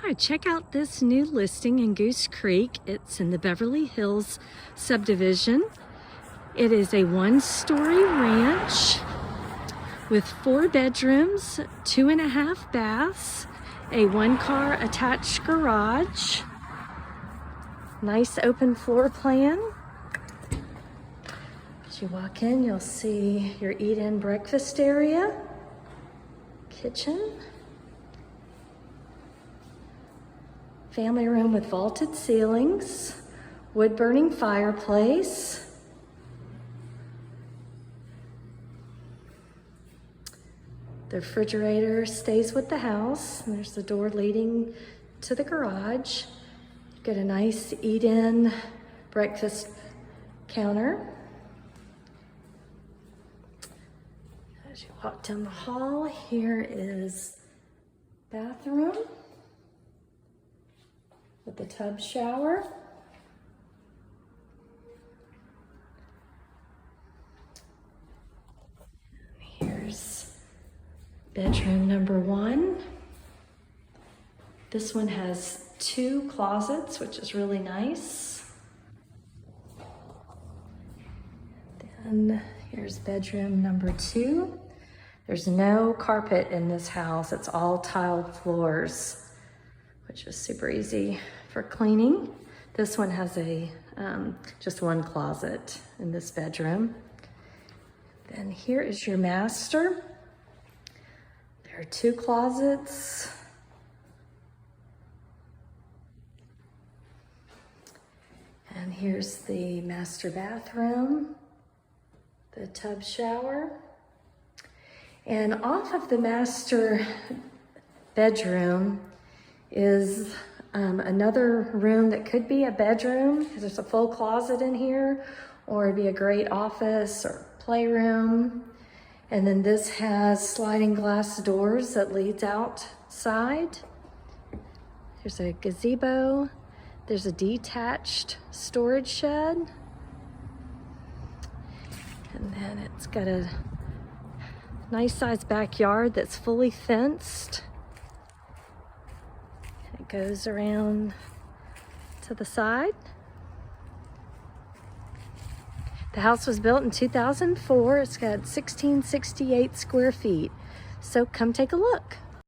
All right, check out this new listing in Goose Creek. It's in the Beverly Hills subdivision. It is a one-story ranch with 4 bedrooms, 2.5 baths, a 1-car attached garage, nice open floor plan. As you walk in, you'll see your eat-in breakfast area, kitchen, family room with vaulted ceilings, wood-burning fireplace, the refrigerator stays with the house, and there's the door leading to the garage. You've got a nice eat-in breakfast counter. As you walk down the hall, here is bathroom with the tub shower. Here's bedroom number 1. This one has 2 closets, which is really nice. Then here's bedroom number 2. There's no carpet in this house. It's all tiled floors, which is super easy for cleaning. This one has a just 1 closet in this bedroom. Then here is your master. There are 2 closets. And here's the master bathroom, the tub shower. And off of the master bedroom is another room that could be a bedroom, because there's a full closet in here, or it'd be a great office or playroom. And then this has sliding glass doors that leads outside. There's a gazebo. There's a detached storage shed. And then it's got a nice sized backyard that's fully fenced. It goes around to the side. The house was built in 2004. It's got 1,668 square feet. So come take a look.